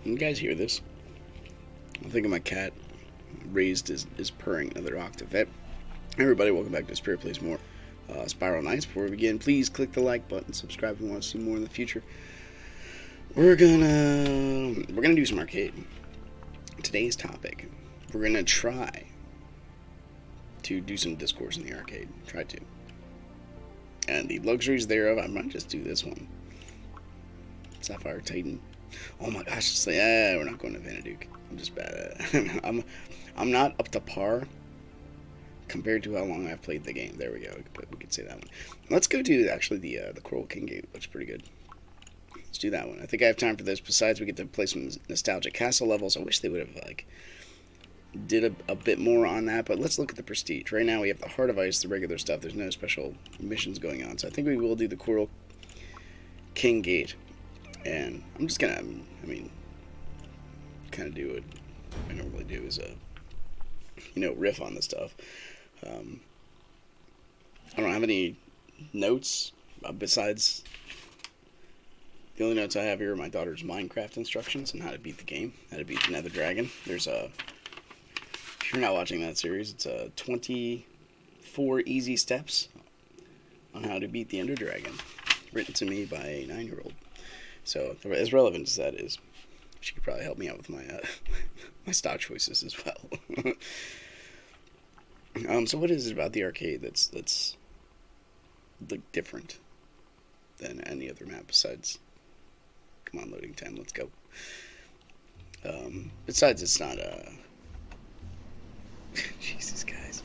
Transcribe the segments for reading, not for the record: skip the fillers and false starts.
You guys hear this? I think my cat raised his purring another octave. Hey, everybody, welcome back to Spirit Plays More. Spiral Nights. Before we begin, please click the like button, subscribe if you want to see more in the future. We're gonna do some arcade. Today's topic, we're gonna try to do some discourse in the arcade. Try to. And the luxuries thereof, I might just do this one. Sapphire Titan. Oh my gosh, it's like, we're not going to Vanaduke. I'm just bad at it. I'm not up to par compared to how long I've played the game. There we go. We could say that one. Let's go to actually the Coral King Gate. Looks pretty good. Let's do that one. I think I have time for this. Besides, we get to play some nostalgic castle levels. I wish they would have did a bit more on that. But let's look at the prestige. Right now we have the Heart of Ice, the regular stuff. There's no special missions going on. So I think we will do the Coral King Gate. And I'm just gonna, kind of do what I normally do is riff on the stuff. I don't have any notes besides the only notes I have here are my daughter's Minecraft instructions on how to beat the game, how to beat the Nether Dragon. There's if you're not watching that series, it's 24 easy steps on how to beat the Ender Dragon, written to me by a 9-year-old. So, as relevant as that is, she could probably help me out with my my stock choices as well. So what is it about the arcade that's different than any other map besides? Come on, loading time, let's go. Besides, it's not Jesus, guys.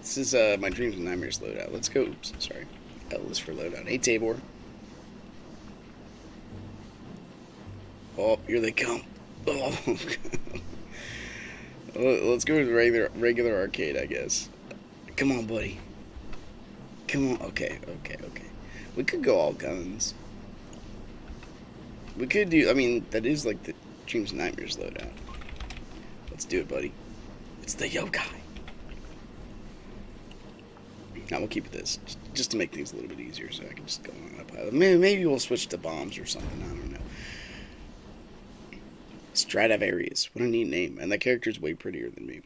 This is my dreams and nightmares loadout. Let's go. Oops, sorry. L is for loadout. Hey, Tabor. Oh, here they come. Oh, let's go to the regular arcade, I guess. Come on, buddy. Come on. Okay. We could go all guns. We could do, that is like the Dreams and Nightmares loadout. Let's do it, buddy. It's the yokai. Now we'll keep it this, just to make things a little bit easier so I can just go on a pilot. Maybe we'll switch to bombs or something, I don't know. Stradivarius, what a neat name, and that character's way prettier than me.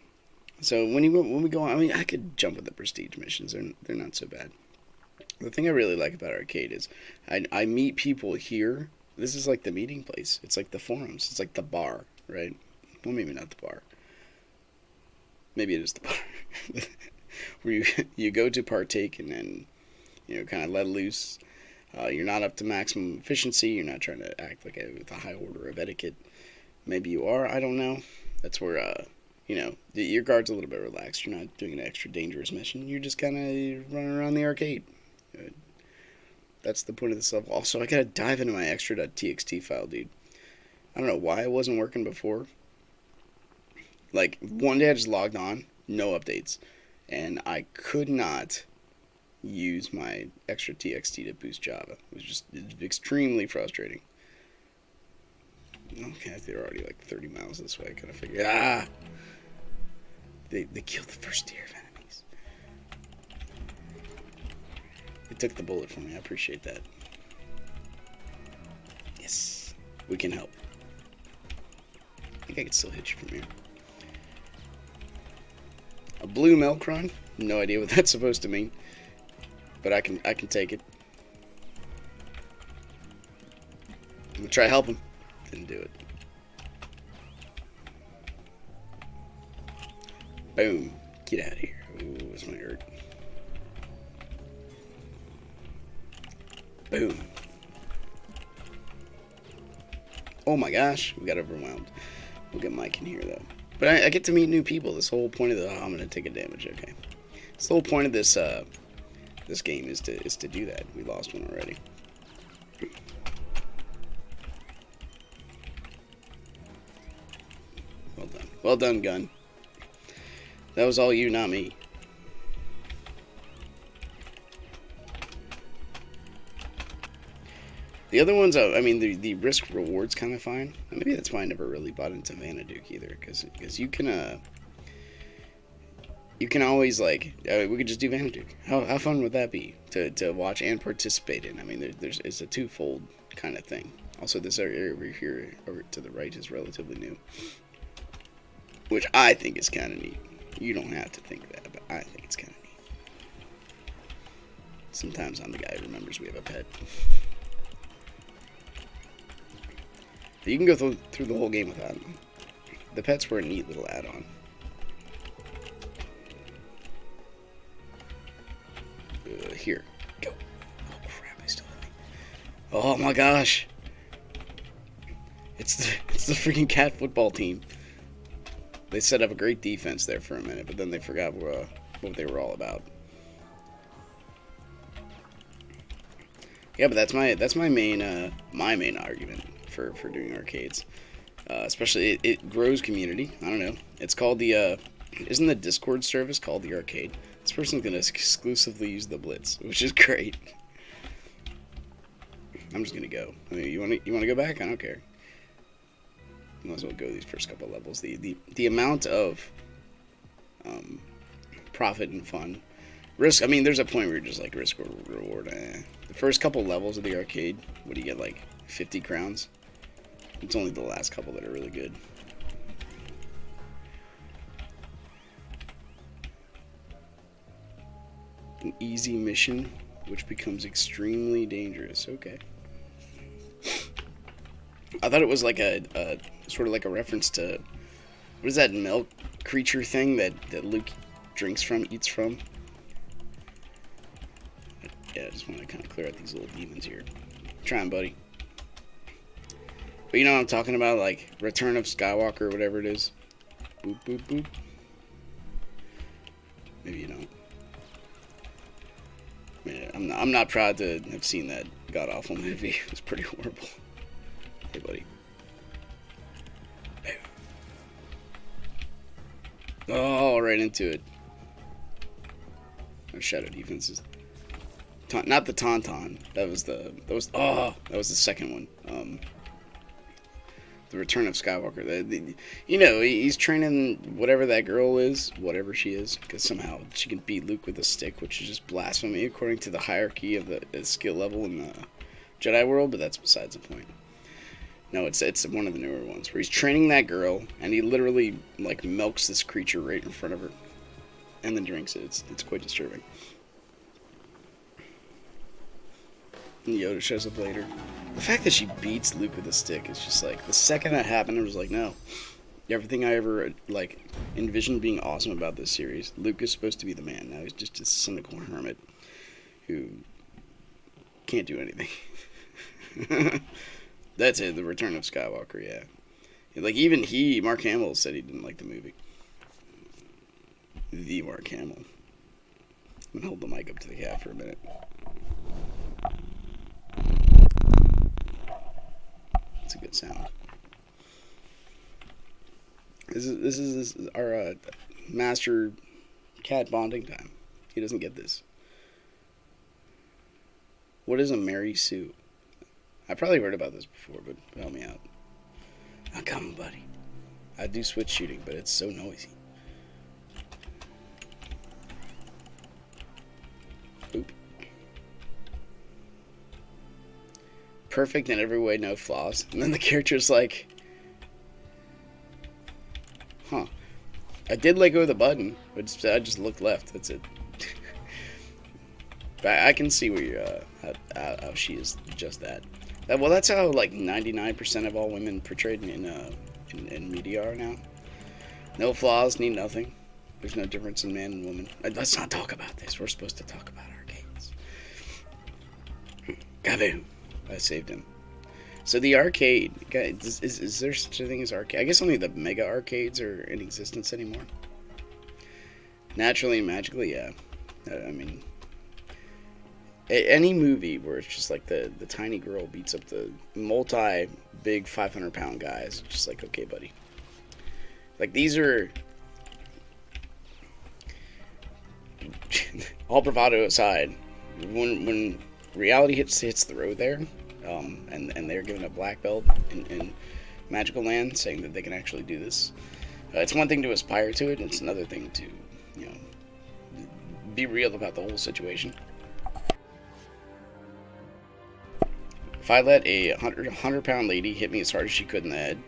So when we go on, I could jump with the prestige missions. They're not so bad. The thing I really like about arcade is I meet people here. This is like the meeting place. It's like the forums. It's like the bar, right? Well, maybe not the bar. Maybe it is the bar, where you go to partake and then kind of let loose. You're not up to maximum efficiency. You're not trying to act like with a high order of etiquette. Maybe you are, I don't know. That's where, your guard's a little bit relaxed. You're not doing an extra dangerous mission. You're just kind of running around the arcade. That's the point of this level. Also, I gotta dive into my extra.txt file, dude. I don't know why it wasn't working before. Like, one day I just logged on, no updates. And I could not use my extra.txt to boost Java. It was just extremely frustrating. Okay, they're already like 30 miles this way. I kind of figured, they killed the first tier of enemies. They took the bullet from me. I appreciate that. Yes, we can help. I think I can still hit you from here. A blue Melkron? No idea what that's supposed to mean, but I can take it. I'm gonna try to help him. Didn't do it. Boom. Get out of here. Ooh, this might hurt. Boom. Oh my gosh, we got overwhelmed. We'll get Mike in here though. But I get to meet new people. This whole point of the I'm gonna take a damage. Okay. This whole point of this this game is to do that. We lost one already. Well done. Well done, gun. That was all you, not me. The other ones, the risk reward's kind of fine. Maybe that's why I never really bought into Vanaduke either, because you can always we could just do Vanaduke. How fun would that be to watch and participate in? It's a twofold kind of thing. Also, this area over here, over to the right, is relatively new, which I think is kind of neat. You don't have to think that, but I think it's kind of neat. Sometimes I'm the guy who remembers we have a pet. But you can go through the whole game without them. The pets were a neat little add-on. Here, go. Oh crap! I still have me. Oh my gosh! It's the freaking cat football team. They set up a great defense there for a minute, but then they forgot what they were all about. Yeah, but that's my main argument for doing arcades. Especially it grows community. I don't know. It's called the isn't the Discord service called the arcade? This person's gonna exclusively use the Blitz, which is great. I'm just gonna go. I mean, you wanna go back? I don't care. Might as well go these first couple levels. The amount of profit and fun, risk. I mean, there's a point where you're just like risk or reward. The first couple levels of the arcade, what do you get? Like 50 crowns. It's only the last couple that are really good. An easy mission, which becomes extremely dangerous. Okay. I thought it was like a sort of like a reference to, what is that milk creature thing that Luke eats from? Yeah, I just want to kind of clear out these little demons here. Trying, buddy. But you know what I'm talking about, like Return of Skywalker or whatever it is. Boop boop boop. Maybe you don't. Yeah, I'm not proud to have seen that god awful movie. It was pretty horrible. Hey, buddy. Oh, right into it. Our shadow defenses. Not the Tauntaun. That was the second one. The Return of Skywalker. You know, he's training whatever that girl is, whatever she is, because somehow she can beat Luke with a stick, which is just blasphemy according to the hierarchy of the skill level in the Jedi world. But that's besides the point. No, it's one of the newer ones where he's training that girl, and he literally like milks this creature right in front of her, and then drinks it. It's quite disturbing. And Yoda shows up later. The fact that she beats Luke with a stick is just like, the second that happened, I was like, no. Everything I ever like envisioned being awesome about this series, Luke is supposed to be the man. Now he's just a cynical hermit who can't do anything. That's it, the Return of Skywalker, yeah. Like, even Mark Hamill said he didn't like the movie. The Mark Hamill. I'm gonna hold the mic up to the cat for a minute. That's a good sound. This is our master cat bonding time. He doesn't get this. What is a Mary Sue? I probably heard about this before, but help me out. I'm coming, buddy. I do switch shooting, but it's so noisy. Oop. Perfect in every way, no flaws. And then the character's like, huh. I did let go of the button, but I just looked left. That's it. But I can see where you're, how she is just that. Well, that's how like 99% of all women portrayed in media are now. No flaws, need nothing. There's no difference in man and woman. Let's not talk about this. We're supposed to talk about arcades. Kaboom! I saved him. So the arcade, guys, is there such a thing as arcade? I guess only the mega arcades are in existence anymore. Naturally and magically, yeah. I mean, any movie where it's just like the tiny girl beats up the multi-big 500-pound guys, just like, okay, buddy. Like, these are... all bravado aside, when reality hits the road there, and they're given a black belt in Magical Land, saying that they can actually do this, it's one thing to aspire to it, and it's another thing to, you know, be real about the whole situation. If I let a 100-pound lady hit me as hard as she could in the head,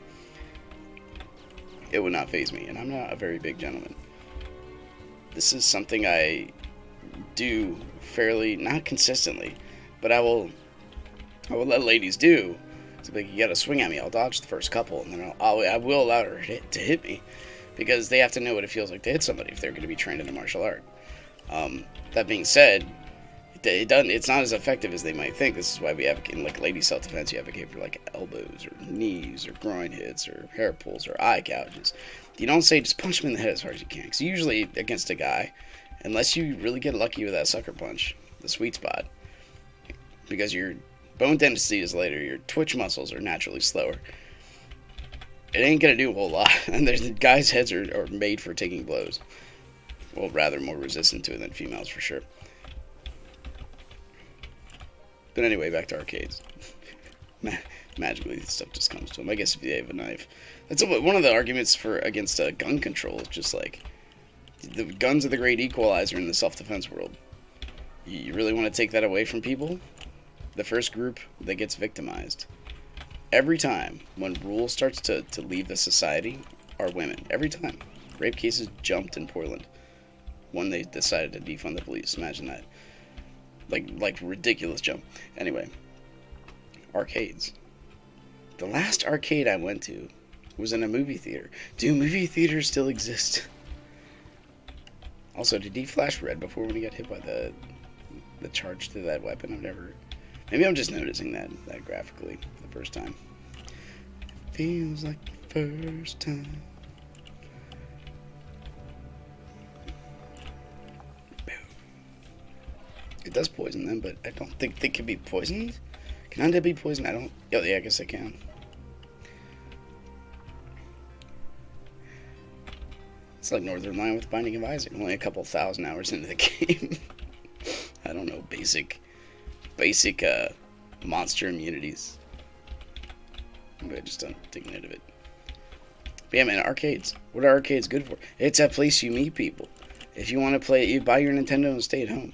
it would not faze me, and I'm not a very big gentleman. This is something I do fairly, not consistently, but I will let ladies do. So like, you gotta swing at me, I'll dodge the first couple, and then I will allow her to hit me, because they have to know what it feels like to hit somebody if they're going to be trained in a martial art. That being said, it's not as effective as they might think. This is why we advocate, in like lady self-defense, you advocate for like elbows or knees or groin hits or hair pulls or eye gouges. You don't say just punch him in the head as hard as you can, because usually against a guy, unless you really get lucky with that sucker punch, the sweet spot, because your bone density is later, your twitch muscles are naturally slower, it ain't gonna do a whole lot. And there's guys' heads are made for taking blows. Well, rather more resistant to it than females for sure. But anyway, back to arcades. Magically, this stuff just comes to them. I guess if they have a knife, that's one of the arguments against gun control. Is just like the guns are the great equalizer in the self-defense world. You really want to take that away from people? The first group that gets victimized every time when rule starts to leave the society are women. Every time. Rape cases jumped in Portland when they decided to defund the police. Imagine that. Like ridiculous jump. Anyway, arcades. The last arcade I went to was in a movie theater. Do movie theaters still exist? Also, did he flash red before when he got hit by the charge to that weapon? Maybe I'm just noticing that graphically for the first time. Feels like the first time. It does poison them, but I don't think they can be poisoned. Can undead be poisoned? Oh yeah, I guess I can. It's like Northern Lion with Binding of Isaac. Only a couple thousand hours into the game. I don't know, basic monster immunities. But I just don't take note of it. But yeah, man, arcades. What are arcades good for? It's a place you meet people. If you want to play, you buy your Nintendo and stay at home.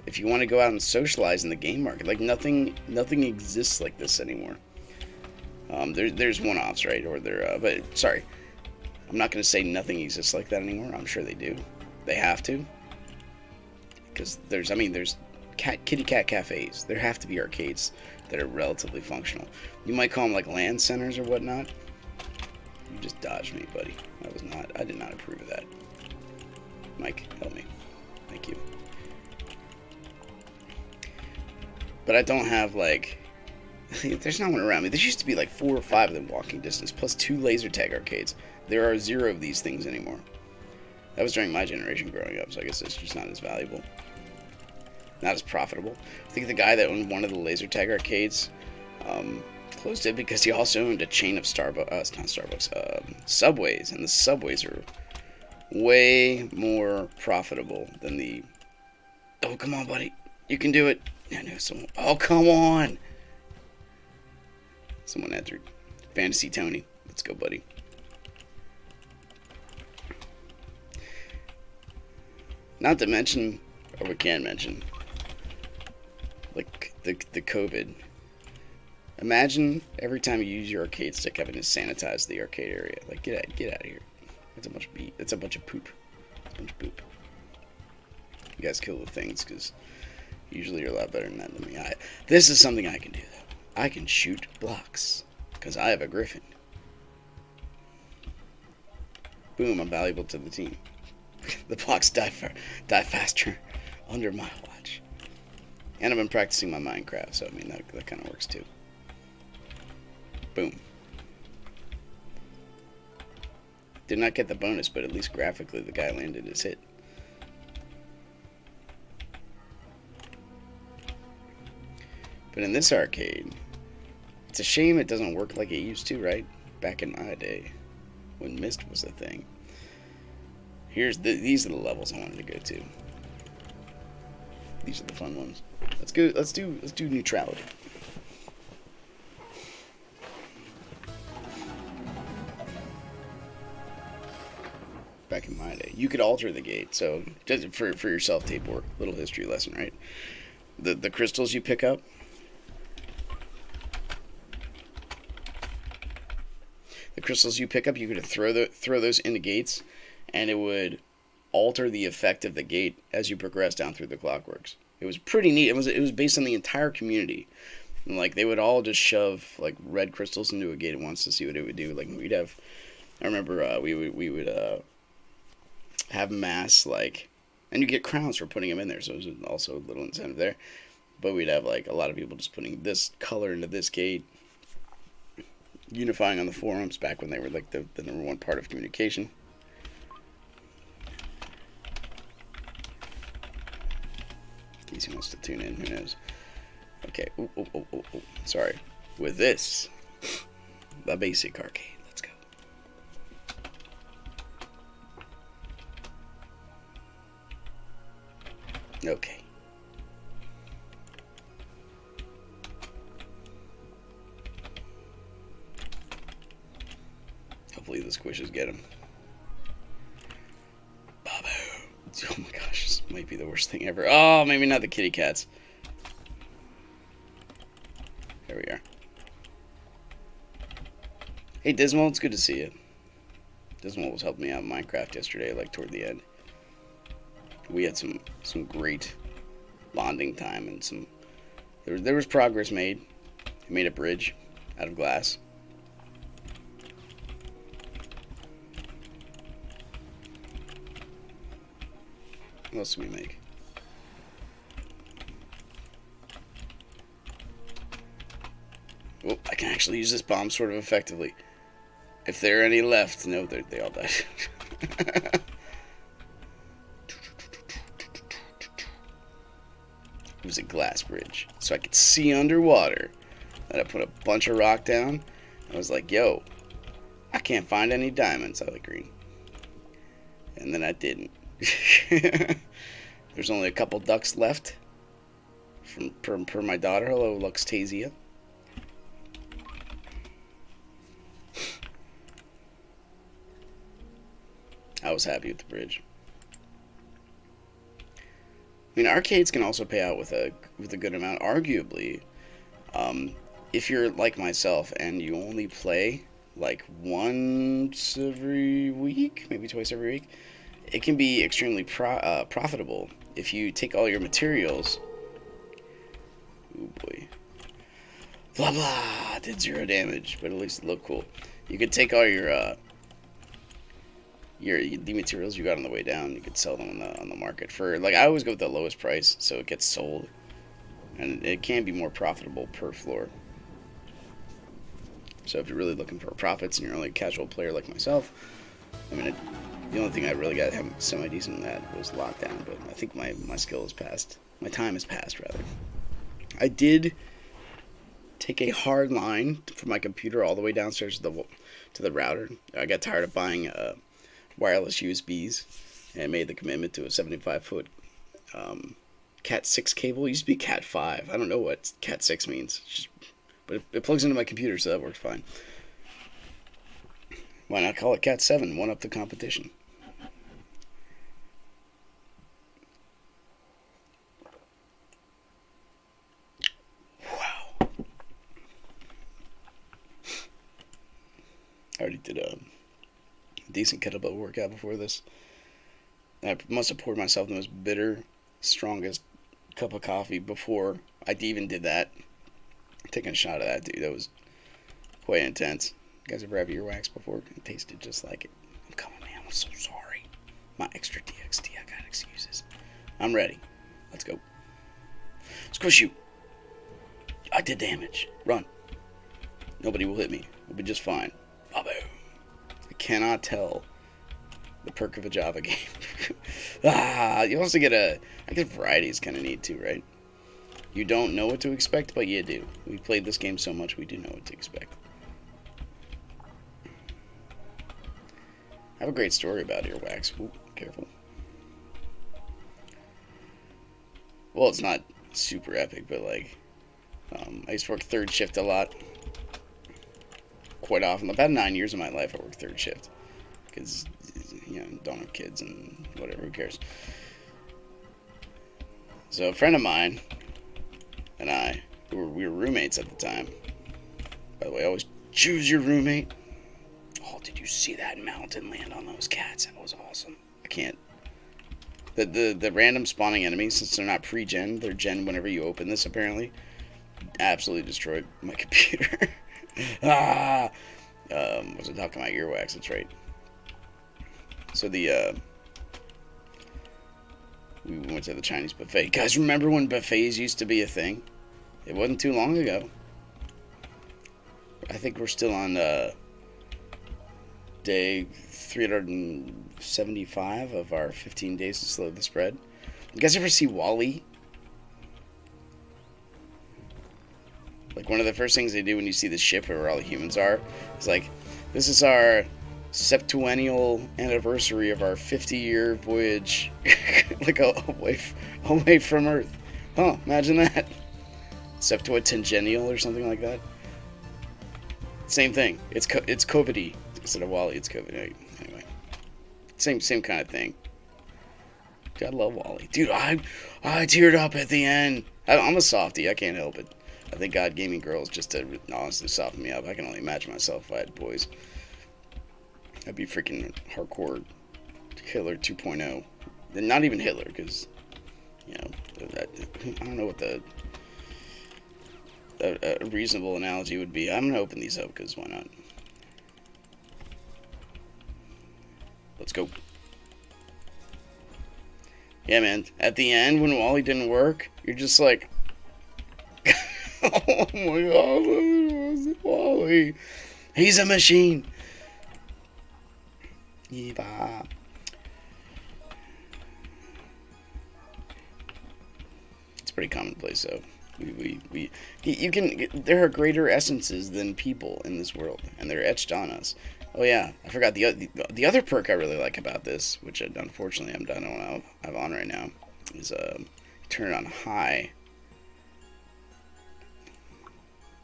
If you want to go out and socialize in the game market, like nothing exists like this anymore. There's one-offs, right? Or but sorry, I'm not going to say nothing exists like that anymore. I'm sure they do. They have to, because there's kitty cat cafes. There have to be arcades that are relatively functional. You might call them like land centers or whatnot. You just dodged me, buddy. I did not approve of that. Mike, help me. Thank you. But I don't have there's not one around me. There used to be like 4 or 5 of them walking distance, plus 2 laser tag arcades. There are 0 of these things anymore. That was during my generation growing up, so I guess it's just not as valuable. Not as profitable. I think the guy that owned one of the laser tag arcades closed it because he also owned a chain of Subways, and the Subways are way more profitable than the... Oh, come on, buddy. You can do it. I know someone... Oh, come on. Someone answered. Fantasy Tony. Let's go, buddy. Not to mention, or we can mention, like the COVID. Imagine every time you use your arcade stick having to sanitize the arcade area. Like, get out of here. It's a bunch of poop. It's a bunch of poop. You guys kill the things, because usually you're a lot better than that than me. This is something I can do, though. I can shoot blocks, because I have a griffin. Boom, I'm valuable to the team. The blocks die faster under my watch. And I've been practicing my Minecraft, so I mean, that kind of works too. Boom. Did not get the bonus, but at least graphically the guy landed his hit. But in this arcade, it's a shame it doesn't work like it used to, right? Back in my day, when Myst was a thing. These are the levels I wanted to go to. These are the fun ones. Let's go. Let's do neutrality. Back in my day, you could alter the gate. So just for your self-tape work, little history lesson, right? The crystals you pick up, the crystals you pick up, you could throw those into gates, and it would alter the effect of the gate as you progress down through the Clockworks. It was pretty neat. It was based on the entire community. And, like, they would all just shove like red crystals into a gate at once to see what it would do. Like, we'd have, I remember we would have mass, like, and you get crowns for putting them in there, so it was also a little incentive there. But we'd have like a lot of people just putting this color into this gate, unifying on the forums back when they were like the number one part of communication. In case he wants to tune in, who knows? Okay. Oh. Sorry. With this, the basic arcade. Let's go. Okay. Hopefully the squishes get him. Babu. Oh my gosh, this might be the worst thing ever. Oh, maybe not the kitty cats. There we are. Hey Dismal, it's good to see you. Dismal was helping me out in Minecraft yesterday, like toward the end. We had some great bonding time, and there was progress made. I made a bridge out of glass. What else do we make? Oh, I can actually use this bomb sort of effectively. If there are any left, no, they all died. It was a glass bridge, so I could see underwater. And I put a bunch of rock down. I was like, yo, I can't find any diamonds. I like green. And then I didn't. There's only a couple ducks left per my daughter. Hello, Luxtasia. I was happy with the bridge. I mean, arcades can also pay out with a good amount. Arguably, if you're like myself and you only play like once every week, maybe twice every week, it can be extremely profitable if you take all your materials. Oh boy. Blah blah. Did 0 damage, but at least it looked cool. You could take all the materials you got on the way down. You could sell them on the market for, like, I always go with the lowest price, so it gets sold, and it can be more profitable per floor. So if you're really looking for profits and you're only a casual player like myself, I mean, the only thing I really got semi-decent in that was lockdown, but I think my skill is past. My time is past, rather. I did take a hard line from my computer all the way downstairs to the router. I got tired of buying wireless USBs and made the commitment to a 75-foot Cat 6 cable. It used to be Cat 5. I don't know what Cat 6 means, but it plugs into my computer, so that works fine. Why not call it Cat 7? One up the competition. Wow. I already did a decent kettlebell workout before this. I must have poured myself the most bitter, strongest cup of coffee before I even did that. Taking a shot of that, dude, that was quite intense. You guys ever have earwax before? It tasted just like it. I'm coming, man. I'm so sorry. My extra DXT, I got excuses. I'm ready. Let's go. Squish you. I did damage. Run. Nobody will hit me. We'll be just fine. Babu. I cannot tell the perk of a Java game. You also get I guess variety is kind of neat too, right? You don't know what to expect, but you do. We played this game so much, we do know what to expect. I have a great story about earwax. Ooh, careful. Well, it's not super epic, but like, I used to work third shift a lot. Quite often. About 9 years of my life, I worked third shift. Because, you know, don't have kids and whatever, who cares. So a friend of mine and I, we were roommates at the time. By the way, always choose your roommate. see that mountain land on those cats? That was awesome. I can't. The random spawning enemies, since they're not pre-gen, they're gen whenever you open this, apparently. Absolutely destroyed my computer. Ah! Wasn't talking about earwax, that's right. So we went to the Chinese buffet. Guys, remember when buffets used to be a thing? It wasn't too long ago. I think we're still on day 375 of our 15 days to slow the spread. You guys ever see WALL-E? Like, one of the first things they do when you see the ship where all the humans are is like, this is our septuennial anniversary of our 50-year voyage like away from Earth. Huh, imagine that. Septuagennial or something like that. Same thing. It's COVID-y. Instead of WALL-E, it's COVID. Anyway. Same kind of thing. Dude, I love WALL-E. Dude, I teared up at the end. I'm a softie. I can't help it. I thank God gaming girls just to honestly soften me up. I can only imagine myself if I had boys. I'd be freaking hardcore Hitler 2.0. And not even Hitler, because, you know, I don't know what a reasonable analogy would be. I'm going to open these up, because why not? Let's go. Yeah, man. At the end, when WALL-E didn't work, you're just like... oh my god, WALL-E. He's a machine. Yeah. It's pretty commonplace, though. You can. There are greater essences than people in this world, and they're etched on us. Oh yeah, I forgot the other perk I really like about this, which unfortunately I don't have on right now, is turn it on high.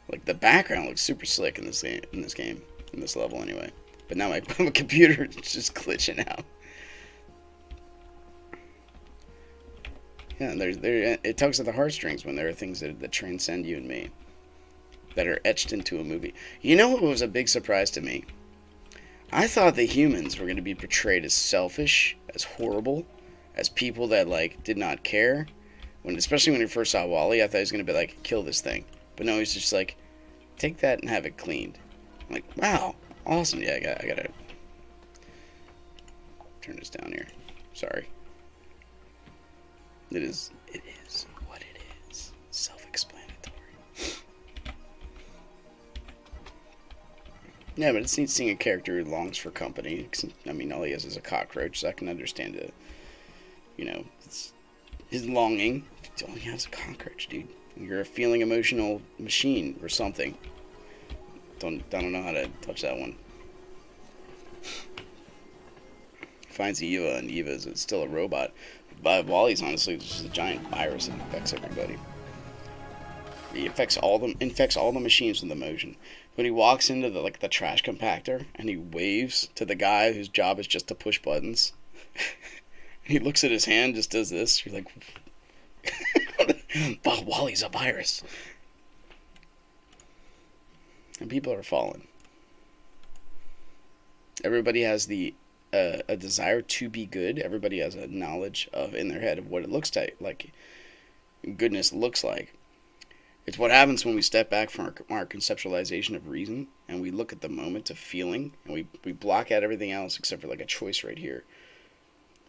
Like, the background looks super slick in this game, in this level anyway. But now my computer is just glitching out. Yeah, it tugs at the heartstrings when there are things that transcend you and me, that are etched into a movie. You know what was a big surprise to me? I thought the humans were going to be portrayed as selfish, as horrible, as people that, like, did not care. Especially when you first saw WALL-E, I thought he was going to be like, kill this thing. But no, he's just like, take that and have it cleaned. I'm like, wow, awesome. Yeah, I gotta turn this down here. Sorry. It is what it is. Self-explanatory. Yeah, but it's neat seeing a character who longs for company. I mean, all he has is a cockroach, so I can understand it. You know, it's his longing. All he has is a cockroach, dude. You're a feeling emotional machine or something. Don't know how to touch that one. Finds Eva, and Eva is still a robot. But WALL-E's honestly just a giant virus that infects everybody. He infects all the machines with emotion. When he walks into the trash compactor and he waves to the guy whose job is just to push buttons, and he looks at his hand, just does this. You're like, but WALL-E's a virus. And people are falling. Everybody has a desire to be good. Everybody has a knowledge in their head of what it looks like goodness looks like. It's what happens when we step back from our conceptualization of reason and we look at the moment of feeling, and we block out everything else except for like a choice right here,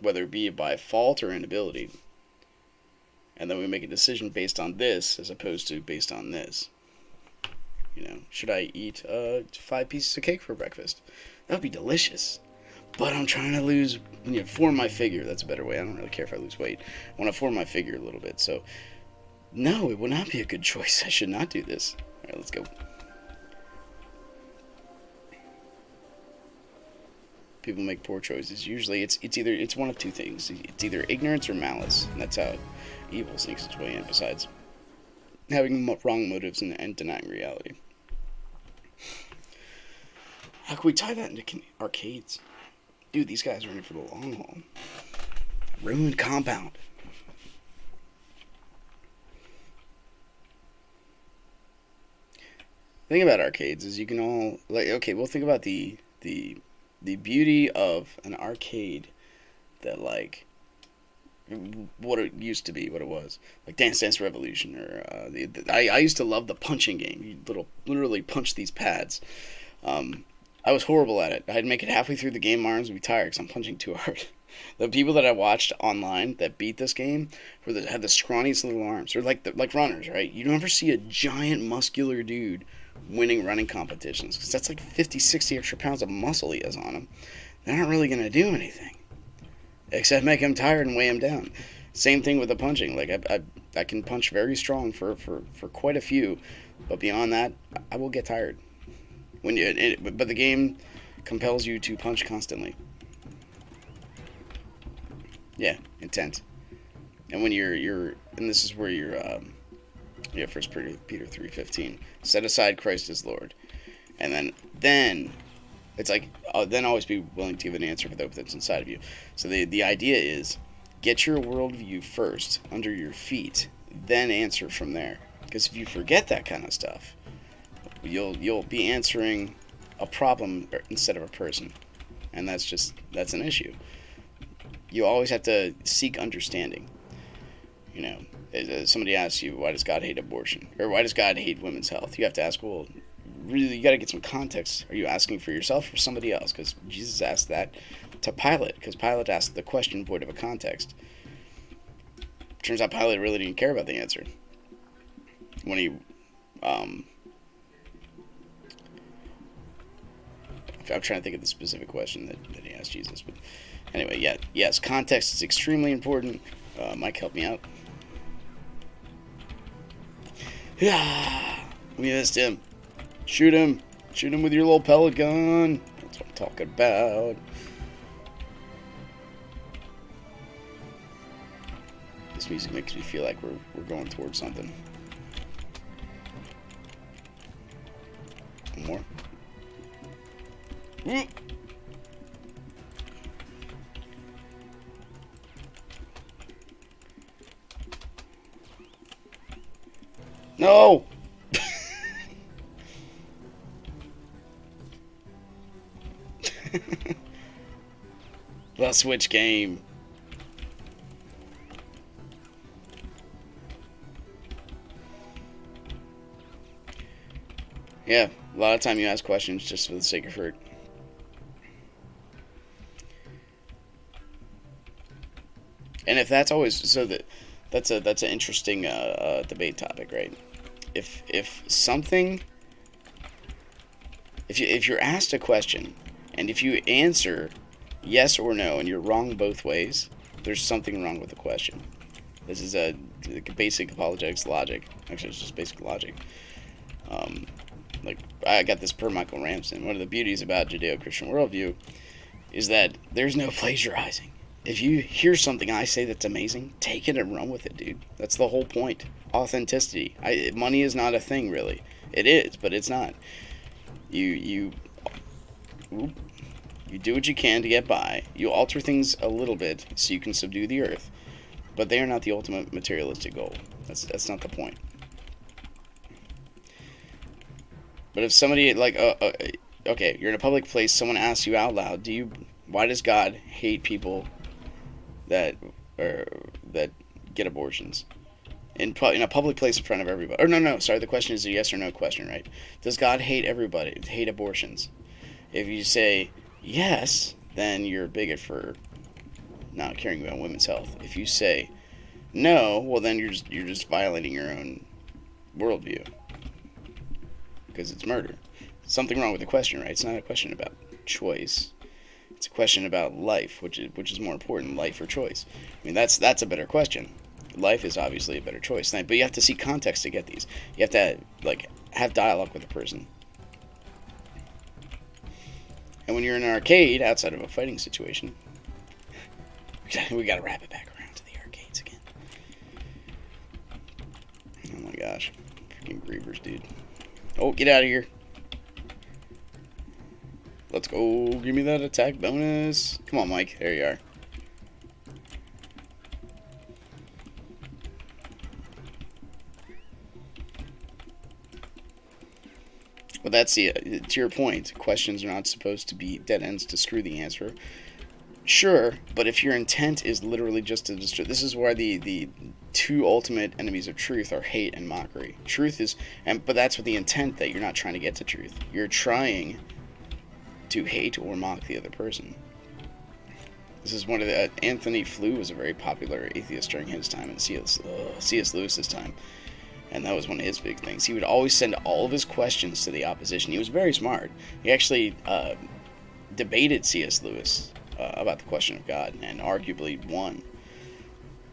whether it be by fault or inability. And then we make a decision based on this as opposed to based on this. You know, should I eat 5 pieces of cake for breakfast? That would be delicious. But I'm trying to form my figure. That's a better way. I don't really care if I lose weight. I want to form my figure a little bit. So, no, it would not be a good choice. I should not do this. All right, let's go. People make poor choices. Usually it's one of two things. It's either ignorance or malice. And that's how evil sneaks its way in, besides having wrong motives and denying reality. How can we tie that into arcades? Dude, these guys are in it for the long haul. Ruined compound. The thing about arcades is you can all, like, okay, well, think about the the beauty of an arcade that, like, what it used to be, what it was, like Dance Dance Revolution, or I used to love the punching game. You literally punch these pads. I was horrible at it. I'd make it halfway through the game, my arms would be tired because I'm punching too hard. The people that I watched online that beat this game had the scrawniest little arms, or like runners, right? You don't ever see a giant muscular dude winning running competitions because that's like 50, 60 extra pounds of muscle he has on him. They're not really gonna do anything except make him tired and weigh him down. Same thing with the punching. Like I can punch very strong for quite a few, but beyond that, I will get tired. But the game compels you to punch constantly. Yeah, intent. And when you're and this is where First Peter 3:15, set aside Christ as Lord, and then it's like, then always be willing to give an answer for the hope that's inside of you. So the idea is, get your worldview first under your feet, then answer from there. Because if you forget that kind of stuff, you'll be answering a problem instead of a person, and that's an issue. You always have to seek understanding. You know, somebody asks you, why does God hate abortion, or why does God hate women's health? You have to ask, well, really, you got to get some context. Are you asking for yourself or somebody else? Because Jesus asked that to Pilate, because Pilate asked the question void of a context. Turns out Pilate really didn't care about the answer when he I'm trying to think of the specific question that he asked Jesus. But anyway, yes, context is extremely important. Mike, help me out. Yeah, we missed him. Shoot him. Shoot him with your little pellet gun. That's what I'm talking about. This music makes me feel like we're going towards something. One more. No! The Switch game. Yeah, a lot of time you ask questions just for the sake of hurt. And if that's always so, that's an interesting debate topic, right? If you're asked a question, and if you answer yes or no and you're wrong both ways, there's something wrong with the question. This is a basic apologetics logic. Actually, it's just basic logic. Like, I got this per Michael Ramsden. One of the beauties about Judeo-Christian worldview is that there's no plagiarizing. If you hear something I say that's amazing, take it and run with it, dude. That's the whole point. Authenticity. Money is not a thing, really. It is, but it's not. You do what you can to get by. You alter things a little bit so you can subdue the earth, but they are not the ultimate materialistic goal. That's not the point. But if somebody, like, okay, you're in a public place, someone asks you out loud, why does God hate people that get abortions? In a public place in front of everybody. Or no, sorry, the question is a yes or no question, right? Does God hate everybody, hate abortions? If you say yes, then you're a bigot for not caring about women's health. If you say no, well, then you're just violating your own worldview, because it's murder. Something wrong with the question, right? It's not a question about choice. It's a question about life, which is more important, life or choice. I mean, that's a better question. Life is obviously a better choice, but you have to see context to get these. You have to have dialogue with a person. And when you're in an arcade outside of a fighting situation, we got to wrap it back around to the arcades again. Oh my gosh, freaking grievers, dude. Oh, get out of here. Let's go. Give me that attack bonus. Come on, Mike. There you are. But that's to your point, questions are not supposed to be dead ends to screw the answer. Sure, but if your intent is literally just to destroy, this is where the two ultimate enemies of truth are hate and mockery. Truth is, but that's with the intent that you're not trying to get to truth. You're trying to hate or mock the other person. This is one of the Anthony Flew was a very popular atheist during his time, and C.S. Lewis's time, and that was one of his big things. He would always send all of his questions to the opposition. He was very smart. He actually debated C.S. Lewis about the question of God, and arguably won.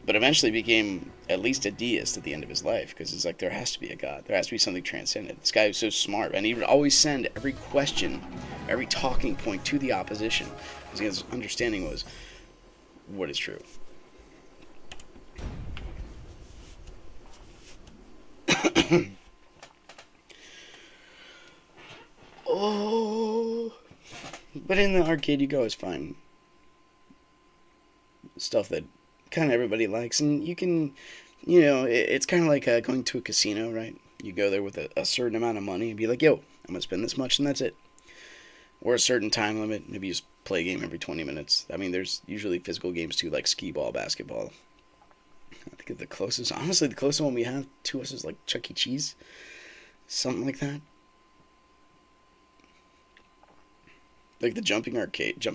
But eventually became at least a deist at the end of his life, because it's like, there has to be a God. There has to be something transcendent. This guy was so smart, and he would always send every question, every talking point to the opposition, because his understanding was, what is true? Oh, but in the arcade you go is fine. Stuff that kind of everybody likes, and you can, it's kind of like going to a casino, right? You go there with a certain amount of money and be like, yo, I'm gonna spend this much and that's it. Or a certain time limit. Maybe you just play a game every 20 minutes. I mean, there's usually physical games too, like skee ball, basketball. I think the closest one we have to us is like Chuck E. Cheese, something like that. Like the arcades,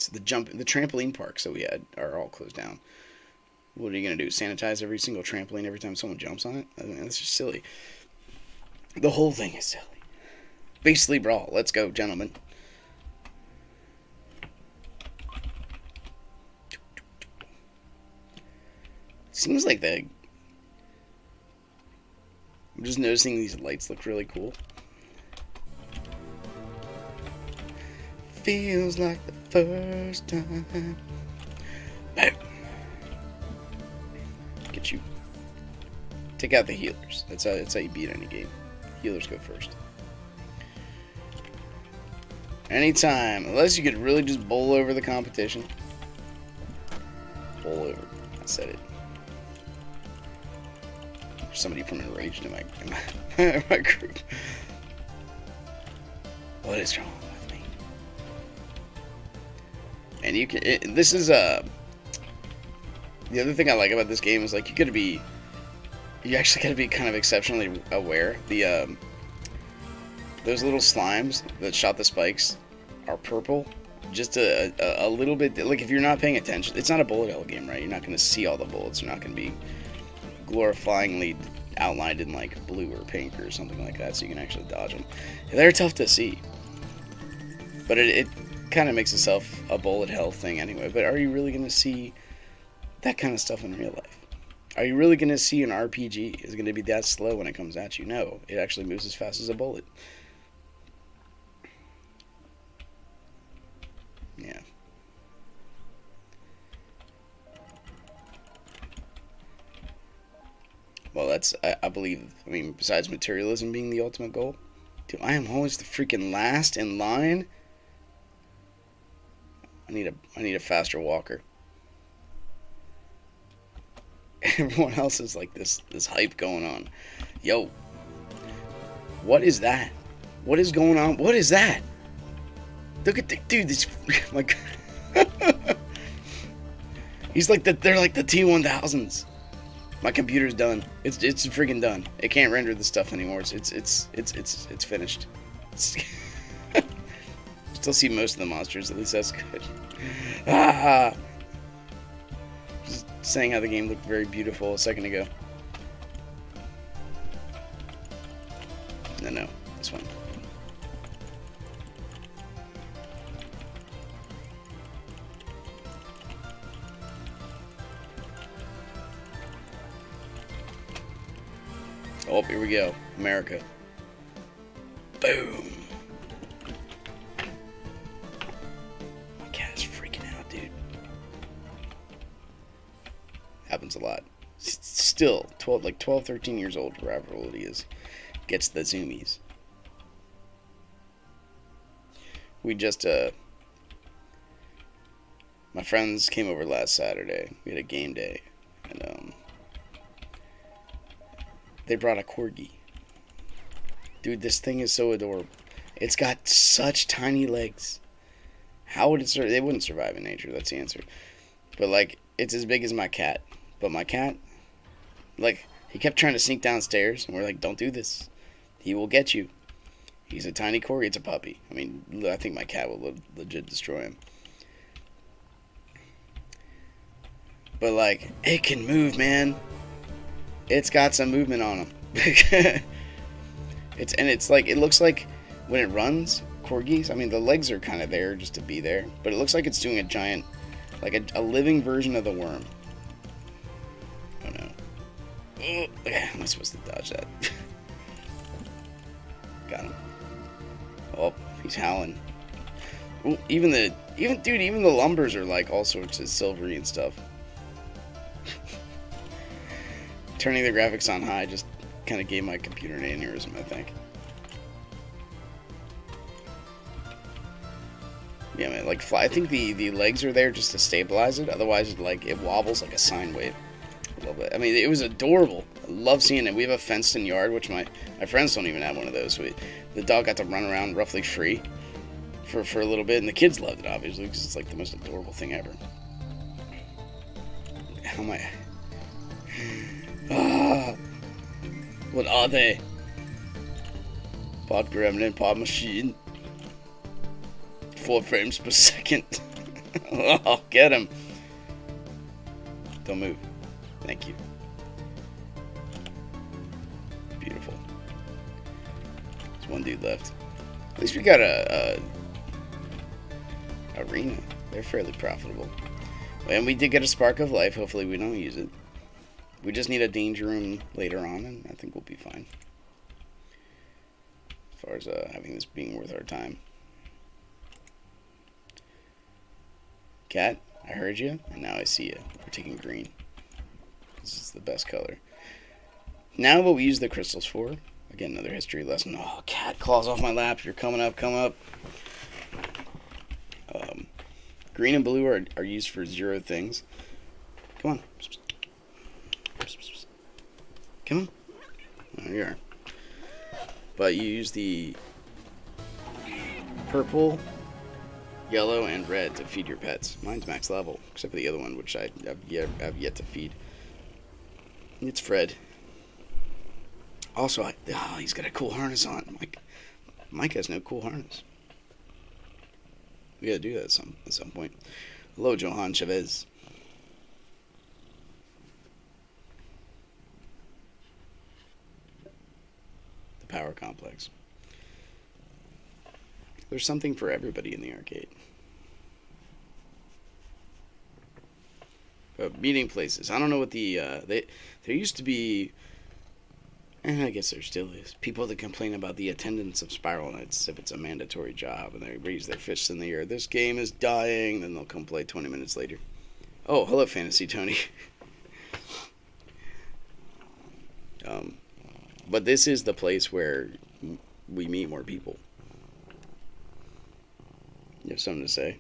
the trampoline parks that we had are all closed down. What are you gonna do? Sanitize every single trampoline every time someone jumps on it? I mean, that's just silly. The whole thing is silly. Basically, brawl. Let's go, gentlemen. Seems like I'm just noticing these lights look really cool. Feels like the first time. Boom. Get you. Take out the healers. That's how you beat any game. Healers go first. Anytime. Unless you could really just bowl over the competition. Bowl over. I said it. There's somebody from Enraged in my group. What is wrong with me? And you can. This is the other thing I like about this game is like you actually gotta be kind of exceptionally aware. Those little slimes that shot the spikes are purple. Just a little bit, like if you're not paying attention, it's not a bullet hell game, right? You're not gonna see all the bullets. They're not gonna be glorifyingly outlined in like blue or pink or something like that, so you can actually dodge them. They're tough to see, but it kind of makes itself a bullet hell thing anyway. But are you really gonna see that kind of stuff in real life? Are you really going to see an RPG is going to be that slow when it comes at you? No, it actually moves as fast as a bullet. Yeah. Well, I believe, besides materialism being the ultimate goal, dude, I am always the freaking last in line. I need a faster walker. Everyone else is like this hype going on. Yo, what is that? What is going on? What is that? Look at dude. This like he's like they're like the T1000s. My computer's done. It's freaking done. It can't render the stuff anymore. It's finished. Still see most of the monsters. At least that's good. Just saying how the game looked very beautiful a second ago. No, this one. Oh, here we go. America. Boom. My cat is freaking out, dude. Happens a lot. Still, 12, 13 years old, wherever old he is, gets the zoomies. We just, my friends came over last Saturday. We had a game day, and, they brought a corgi. Dude, this thing is so adorable. It's got such tiny legs. How would it survive? They wouldn't survive in nature. That's the answer. But like, it's as big as my cat. But my cat, like, he kept trying to sneak downstairs, and we're like, don't do this. He will get you. He's a tiny corgi. It's a puppy. I mean, I think my cat will legit destroy him. But like, it can move, man. It's got some movement on him. It's like, it looks like when it runs, corgis, I mean, the legs are kind of there just to be there, but it looks like it's doing a giant, like a living version of the worm. Oh no. Oh, how am I supposed to dodge that? Got him. Oh, he's howling. Ooh, even the lumbers are like all sorts of silvery and stuff. Turning the graphics on high just kind of gave my computer an aneurysm, I think. Yeah, man, like I think the legs are there just to stabilize it. Otherwise, it wobbles like a sine wave. I love it. I mean, it was adorable. I love seeing it. We have a fenced-in yard, which my friends don't even have one of those. So the dog got to run around roughly free for a little bit, and the kids loved it, obviously, because it's like the most adorable thing ever. How am I? What are they? Pod gremlin, pod machine. 4 frames per second. Oh, get him. Don't move. Thank you. Beautiful. There's one dude left. At least we got a arena. They're fairly profitable. And we did get a spark of life. Hopefully we don't use it. We just need a danger room later on, and I think we'll be fine. As far as having this being worth our time. Cat, I heard you, and now I see you. We're taking green. This is the best color. Now what we use the crystals for. Again, another history lesson. Oh, cat, claws off my lap. You're coming up, come up. Green and blue are used for 0 things. Come on. Come on. There you are. But you use the purple, yellow, and red to feed your pets. Mine's max level, except for the other one, which I have yet to feed. It's Fred. Also, he's got a cool harness on. Mike has no cool harness. We gotta do that at some point. Hello, Johan Chavez. The Power Complex. There's something for everybody in the arcade. Meeting places. I don't know what there used to be, and I guess there still is, people that complain about the attendance of Spiral Nights if it's a mandatory job, and they raise their fists in the air. This game is dying. Then they'll come play 20 minutes later. Oh, hello, Fantasy Tony. But this is the place where we meet more people. You have something to say?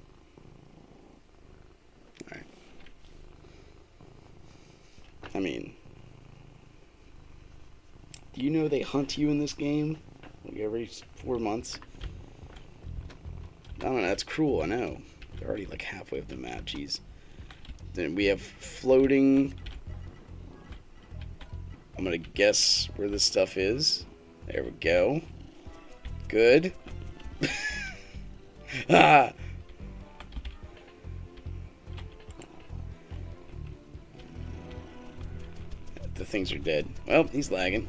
Alright. I mean, do you know they hunt you in this game? Like every 4 months? I don't know, that's cruel, I know. They're already like halfway up the map, jeez. Then we have floating. I'm gonna guess where this stuff is. There we go. Good. Ah! The things are dead. Well, he's lagging.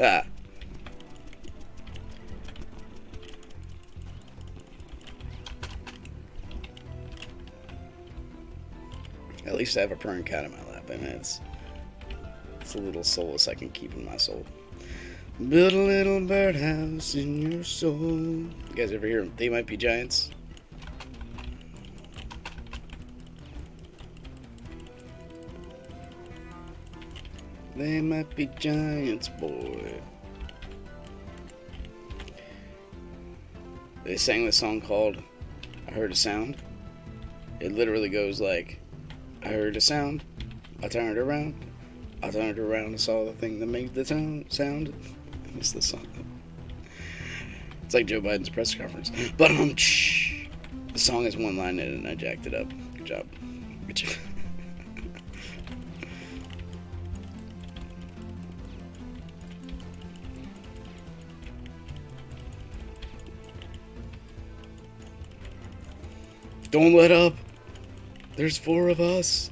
Ah. At least I have a purring cat in my lap. I mean, it's a little solace I can keep in my soul. Build a little birdhouse in your soul. You guys ever hear them? They Might Be Giants? They might be giants, boy. They sang this song called I Heard a Sound. It literally goes like, I heard a sound, I turned around, and saw the thing that made the sound. I miss the song. It's like Joe Biden's press conference. But the song is one line in it, and I jacked it up. Good job. Good job. Don't let up. There's 4 of us.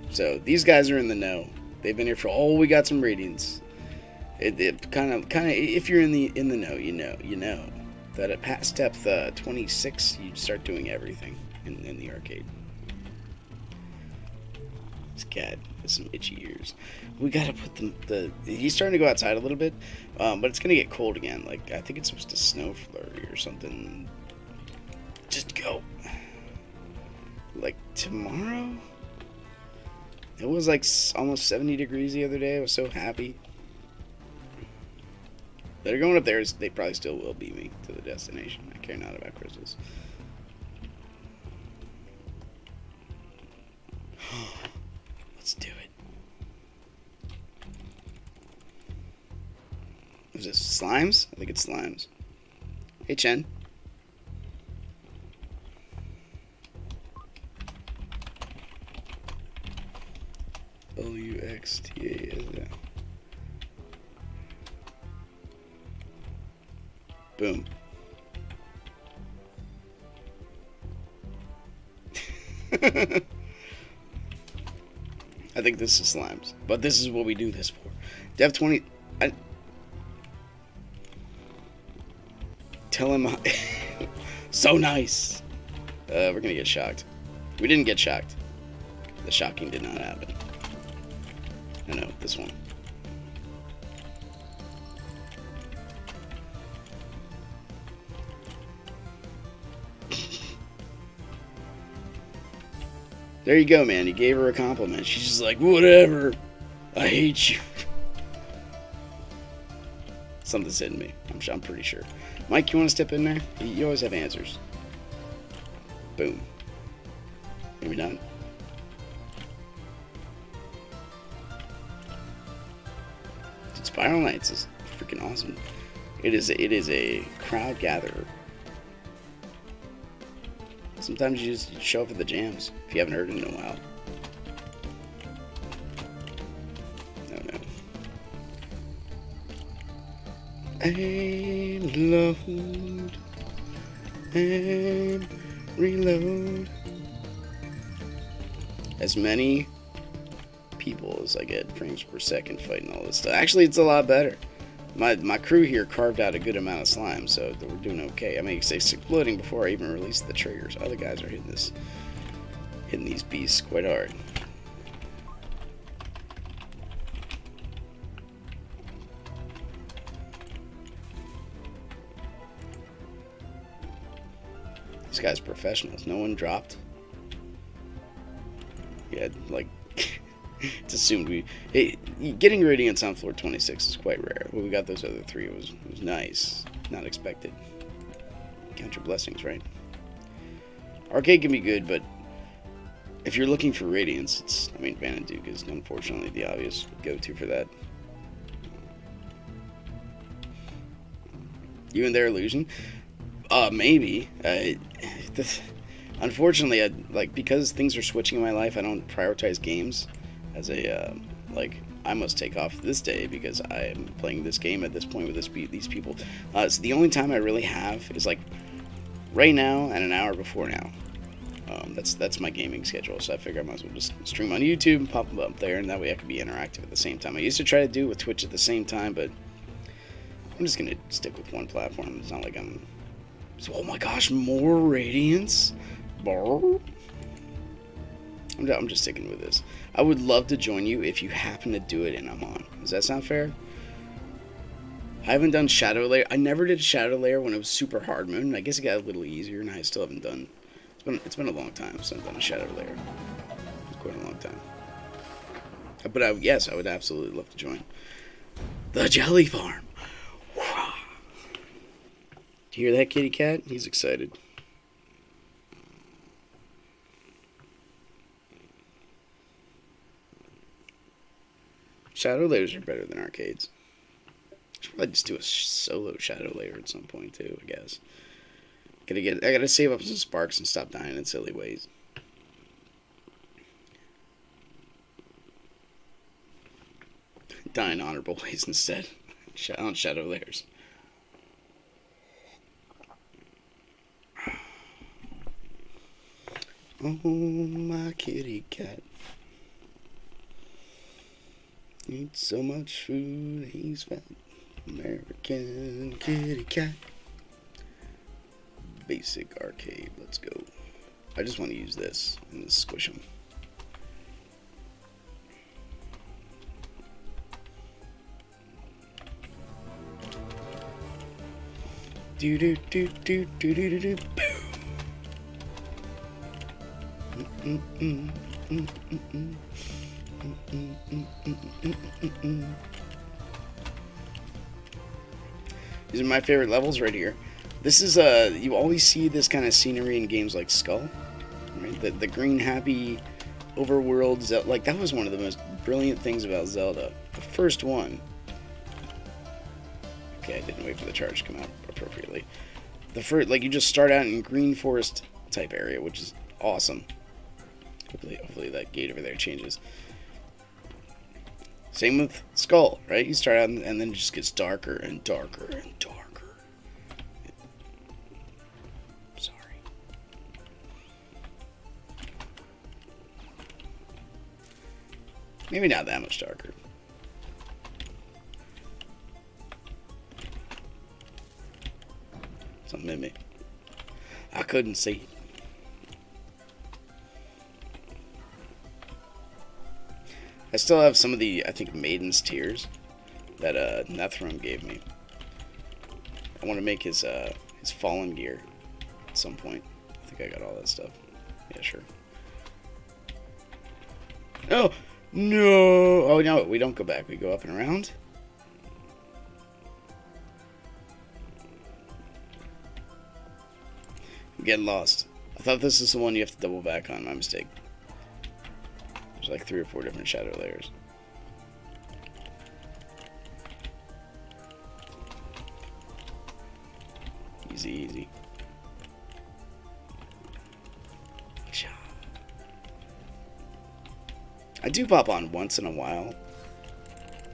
So these guys are in the know. They've been here for we got some ratings. It kind of if you're in the know, you know that at past depth 26 you start doing everything in the arcade. This cat has some itchy ears. We gotta put he's starting to go outside a little bit, but it's gonna get cold again. Like, I think it's supposed to snow flurry or something. Just go. Like tomorrow? It was like almost 70 degrees the other day. I was so happy. They're going up there. They probably still will beat me to the destination. I care not about crystals. Let's do it. Is this slimes? I think it's slimes. Hey, Chen. Luxta. Boom. I think this is slimes, but this is what we do this for. Dev 20. Tell him. So nice. We're gonna get shocked. We didn't get shocked. The shocking did not happen. No, this one. There you go, man. You gave her a compliment. She's just like, whatever. I hate you. Something's hitting me. I'm pretty sure. Mike, you want to step in there? You always have answers. Boom. Maybe not. Spiral Knights is freaking awesome. It is a crowd gatherer. Sometimes you just show up at the jams if you haven't heard it in a while. No. Aim, load, and reload. As many people as I get frames per second fighting all this stuff. Actually, it's a lot better. My crew here carved out a good amount of slime, so we're doing okay. I mean, it's exploding before I even release the triggers. Other guys are hitting these beasts quite hard. These guys are professionals. No one dropped. Yeah, like. It's assumed getting radiance on floor 26 is quite rare. When we got those other 3, it was nice, not expected. Count your blessings, right? Arcade can be good, but if you're looking for radiance, Van and Duke is unfortunately the obvious go-to for that. You in there, Illusion? Maybe. Unfortunately, because things are switching in my life, I don't prioritize games. As I must take off this day because I am playing this game at this point with these people. So the only time I really have is right now and an hour before now. That's my gaming schedule. So I figure I might as well just stream on YouTube and pop them up there, and that way I can be interactive at the same time. I used to try to do it with Twitch at the same time, but I'm just gonna stick with one platform. It's not like I'm. So, oh my gosh, more radiance. I'm just sticking with this. I would love to join you if you happen to do it and I'm on. Does that sound fair? I haven't done Shadow Layer. I never did Shadow Layer when it was super hard moon. I guess it got a little easier, and I still haven't done. It's been a long time since I've done a Shadow Layer. It's quite a long time. But yes, I would absolutely love to join. The Jelly Farm. Do you hear that, kitty cat? He's excited. Shadow layers are better than arcades. Should probably just do a solo shadow layer at some point too, I guess. I gotta save up some sparks and stop dying in silly ways. Die in honorable ways instead. On shadow layers. Oh, my kitty cat eats so much food, he's fat. American kitty cat. Basic arcade, let's go. I just want to use this and squish them. Do do do do do do do do. These are my favorite levels right here. This is you always see this kind of scenery in games like Skull, right? The green happy overworld, like that was one of the most brilliant things about Zelda. The first one. Okay, I didn't wait for the charge to come out appropriately. The first, like you just start out in green forest type area, which is awesome. Hopefully that gate over there changes. Same with Skull, right? You start out and then it just gets darker and darker and darker. Sorry. Maybe not that much darker. Something in me. I couldn't see. I still have some of the, I think, Maiden's Tears that Nethrum gave me. I want to make his Fallen gear at some point. I think I got all that stuff. Yeah, sure. Oh, no! Oh, no, we don't go back. We go up and around. I'm getting lost. I thought this is the one you have to double back on. My mistake. There's like 3 or 4 different shadow layers. Easy, easy. I do pop on once in a while.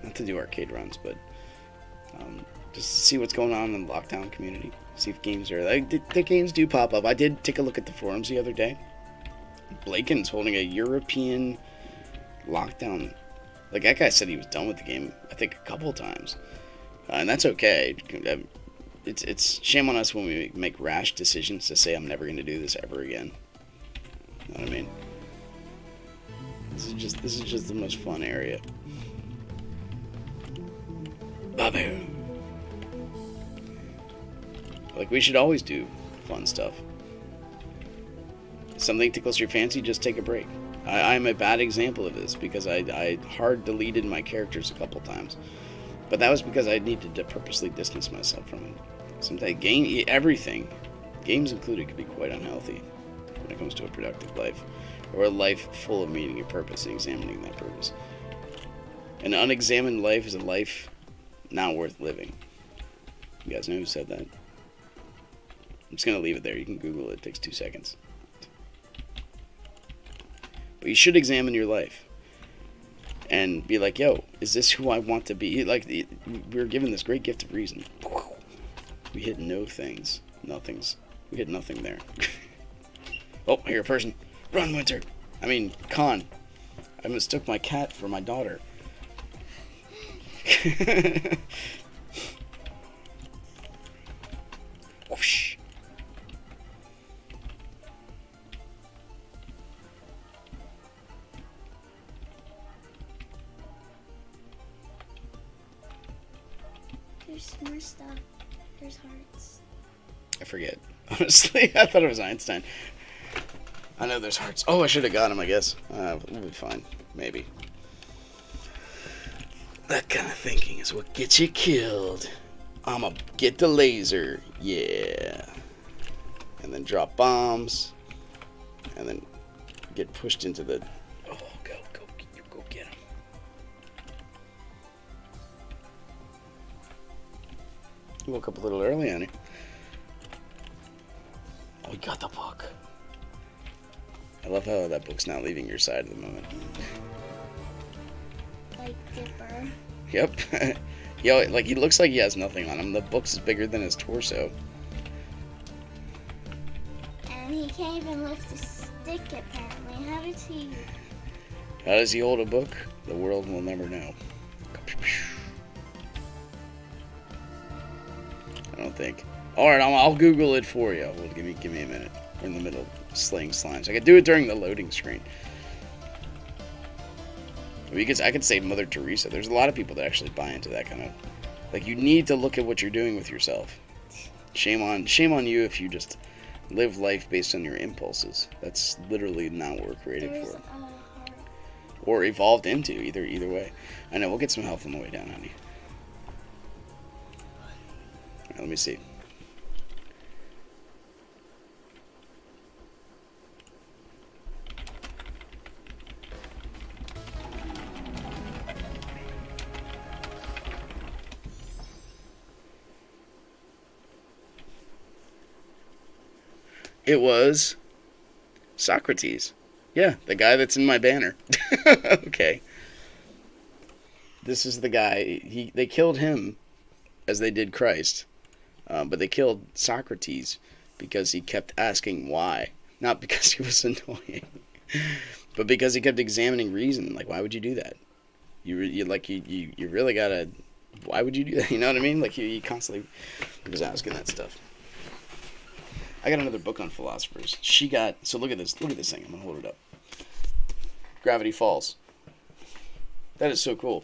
Not to do arcade runs, but just to see what's going on in the Lockdown community. See if games are... Like, the games do pop up. I did take a look at the forums the other day. Blaken's holding a European Lockdown. Like, that guy said he was done with the game, I think, a couple times. And that's okay. It's shame on us when we make rash decisions to say, I'm never going to do this ever again. You know what I mean? This is just the most fun area. Babu. Like, we should always do fun stuff. If something tickles your fancy, just take a break. I'm a bad example of this because I hard deleted my characters a couple times. But that was because I needed to purposely distance myself from it. Sometimes everything, games included, can be quite unhealthy when it comes to a productive life. Or a life full of meaning and purpose, and examining that purpose. An unexamined life is a life not worth living. You guys know who said that? I'm just going to leave it there. You can Google it. It takes 2 seconds. But you should examine your life. And be like, yo, is this who I want to be? Like, we were given this great gift of reason. We hit no things. Nothings. We hit nothing there. Oh, I hear a person. Run, Winter. I mean, Con. I mistook my cat for my daughter. Whoosh. There's more stuff. There's hearts. I forget. Honestly, I thought it was Einstein. I know there's hearts. Oh, I should have got him, I guess. We'll be fine. Maybe. That kind of thinking is what gets you killed. I'ma get the laser. Yeah. And then drop bombs. And then get pushed into the... Oh, go get him. You woke up a little early, honey. Oh, we got the book. I love how that book's not leaving your side at the moment. Like Dipper. Yep. Yo, like, he looks like he has nothing on him. The book's bigger than his torso. And he can't even lift a stick, apparently. How does he hold a book? The world will never know. I don't think. Alright, I'll Google it for you. Well, give me a minute. We're in the middle of slaying slimes. I could do it during the loading screen. Because I could say Mother Teresa. There's a lot of people that actually buy into that kind of... Like, you need to look at what you're doing with yourself. Shame on you if you just live life based on your impulses. That's literally not what we're created for. Or evolved into, either way. I know, we'll get some health on the way down, honey. Alright, let me see. It was Socrates. Yeah, the guy that's in my banner. Okay. This is the guy. They killed him as they did Christ. But they killed Socrates because he kept asking why. Not because he was annoying. But because he kept examining reason. Like, why would you do that? You really gotta... Why would you do that? You know what I mean? Like, he constantly was asking that stuff. I got another book on philosophers. So look at this thing. I'm gonna hold it up. Gravity Falls. That is so cool.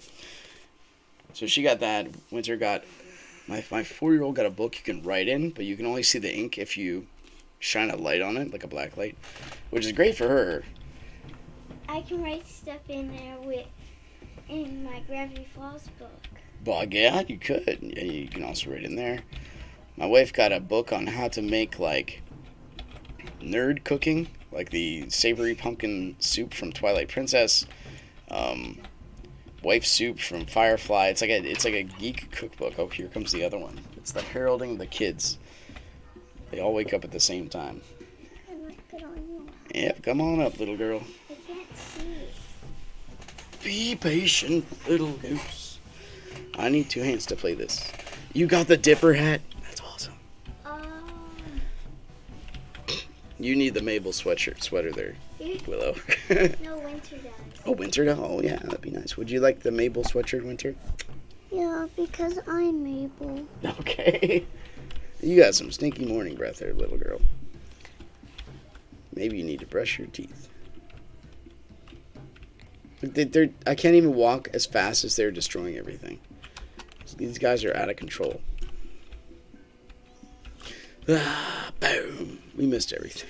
So she got that. Winter got... My 4-year-old got a book you can write in, but you can only see the ink if you shine a light on it, like a black light, which is great for her. I can write stuff in there in my Gravity Falls book. But yeah, you could. Yeah, you can also write in there. My wife got a book on how to make, like, nerd cooking, like the savory pumpkin soup from Twilight Princess, wife soup from Firefly. It's like a geek cookbook. Oh, here comes the other one. It's the Heralding of the Kids. They all wake up at the same time. Yep, come on up, little girl. I can't see. Be patient, little goose. I need 2 hands to play this. You got the Dipper hat? That's awesome. You need the Mabel sweater there, Willow. No, Winter does. Oh, Winter does? Oh, yeah, that'd be nice. Would you like the Mabel sweatshirt, Winter? Yeah, because I'm Mabel. Okay. You got some stinky morning breath there, little girl. Maybe you need to brush your teeth. I can't even walk as fast as they're destroying everything. These guys are out of control. Boom. We missed everything.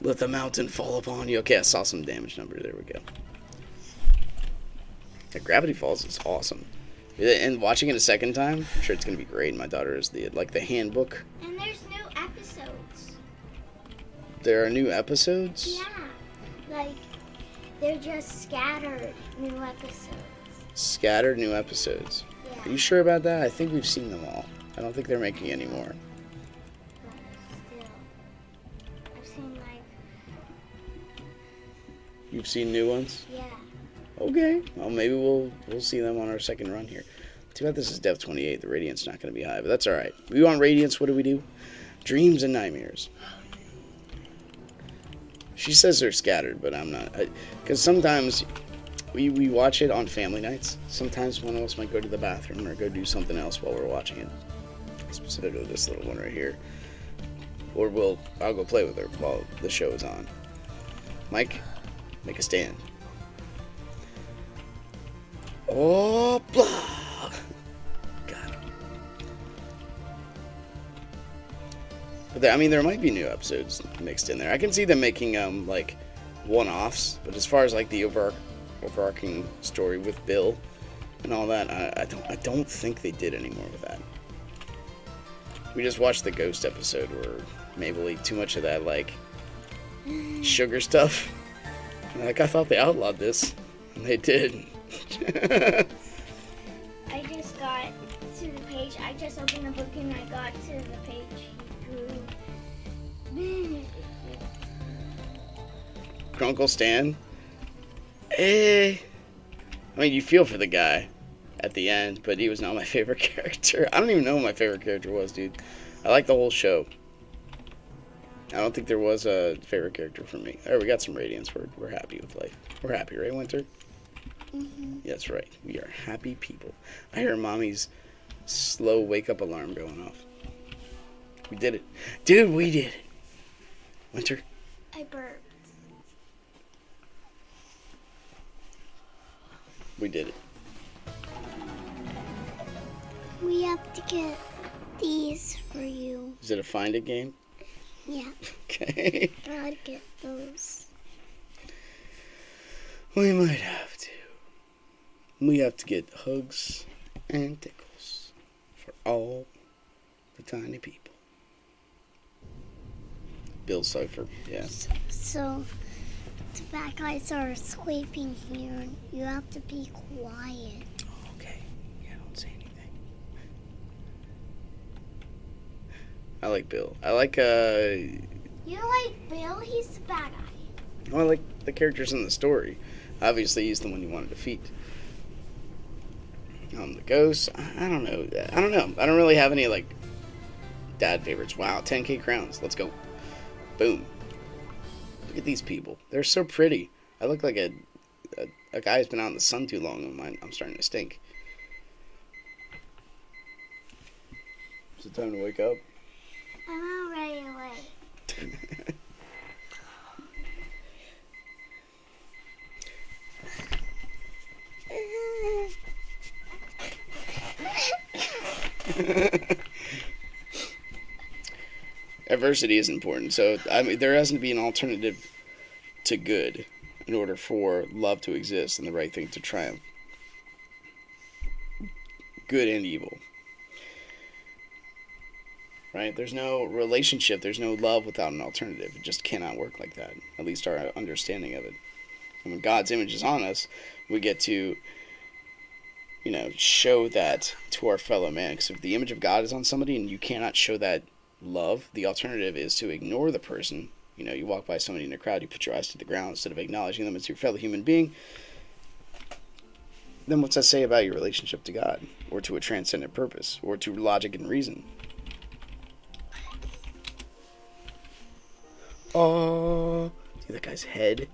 Let the mountain fall upon you. Okay, I saw some damage numbers. There we go. Yeah, Gravity Falls is awesome. And watching it a second time, I'm sure it's going to be great. My daughter is the handbook. And there's new episodes. There are new episodes? Yeah. Like, they're just scattered new episodes. Scattered new episodes. Yeah. Are you sure about that? I think we've seen them all. I don't think they're making any more. But still. I've seen, like... You've seen new ones? Yeah. Okay. Well, maybe we'll see them on our second run here. Too bad this is Dev 28. The Radiant's not going to be high, but that's all right. We want Radiance. What do? Dreams and nightmares. She says they're scattered, but I'm not. Because sometimes we watch it on family nights. Sometimes one of us might go to the bathroom or go do something else while we're watching it. Specifically this little one right here. Or I'll go play with her while the show is on. Mike, make a stand. Oh, blah. Got him. But there might be new episodes mixed in there. I can see them making like one-offs, but as far as like the overarching story with Bill and all that, I don't think they did anymore with that. We just watched the Ghost episode where Mabel ate too much of that like sugar stuff. And, like, I thought they outlawed this, and they did. I just got to the page. I just opened the book and I got to the page he drew. Grunkle Stan? I mean, you feel for the guy at the end, but he was not my favorite character. I don't even know who my favorite character was, dude. I like the whole show. I don't think there was a favorite character for me. All right, we got some radiance. We're happy with life. We're happy, right, Winter? Mm-hmm. That's right. We are happy people. I hear Mommy's slow wake-up alarm going off. We did it. Dude, we did it. Winter? I burped. We did it. We have to get these for you. Is it a find it game? Yeah. Okay. Gotta get those. We might have to. We have to get hugs and tickles for all the tiny people. Bill Cipher, yeah. So the bad guys are sleeping here and you have to be quiet. Okay. Yeah, don't say anything. I like Bill. I like, You like Bill? He's the bad guy. I like the characters in the story. Obviously, he's the one you want to defeat. The ghosts, I don't know. I don't really have any, like, dad favorites. Wow, 10K crowns. Let's go. Boom. Look at these people. They're so pretty. I look like a guy who's been out in the sun too long, and I'm starting to stink. Is it time to wake up? I'm already awake. Adversity is important. So, I mean, there has to be an alternative to good in order for love to exist and the right thing to triumph. Good and evil. Right? There's no relationship, there's no love without an alternative. It just cannot work like that. At least our understanding of it. And when God's image is on us, we get to, show that to our fellow man. Because if the image of God is on somebody and you cannot show that love, the alternative is to ignore the person. You walk by somebody in a crowd, you put your eyes to the ground instead of acknowledging them as your fellow human being. Then what's that say about your relationship to God? Or to a transcendent purpose? Or to logic and reason? Oh, see that guy's head?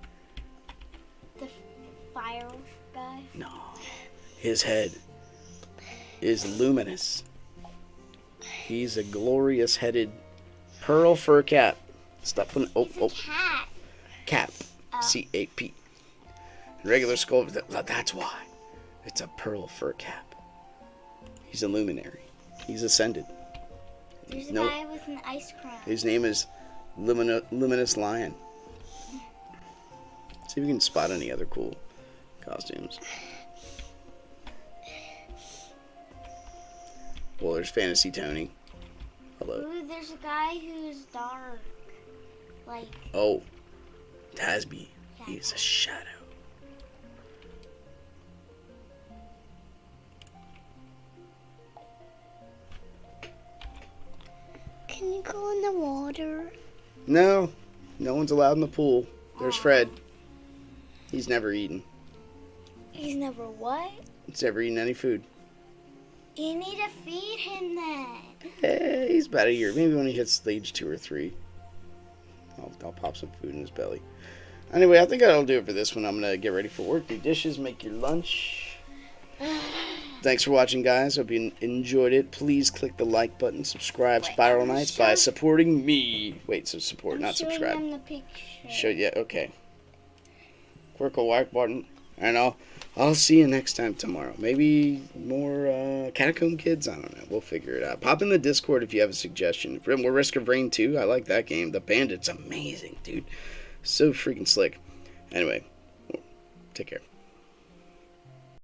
The fire guy? No. His head is luminous. He's a glorious headed pearl fur cap. Stop putting. Cat. Cap. C-A-P. Regular skull. That's why. It's a pearl fur cap. He's a luminary. He's ascended. There's a guy with an ice crown. His name is Luminous Lion. See if we can spot any other cool costumes. Well, there's Fantasy Tony. Hello. Ooh, there's a guy who's dark. Like. Oh, Tasby. He's a shadow. Can you go in the water? No one's allowed in the pool. There's Fred. He's never eaten. He's never what? He's never eaten any food. You need to feed him then. He's about a year. Maybe when he hits stage 2 or 3. I'll pop some food in his belly. Anyway, I think that'll do it for this one. I'm going to get ready for work, do dishes, make your lunch. Thanks for watching, guys. Hope you enjoyed it. Please click the like button, subscribe, Spiral Nights, by supporting me. Wait, so support, not subscribe. Them the picture. Okay. Click the like button, and I'll see you next time tomorrow. Maybe more Catacomb Kids? I don't know. We'll figure it out. Pop in the Discord if you have a suggestion. More Risk of Rain 2. I like that game. The Bandit's amazing, dude. So freaking slick. Anyway, take care.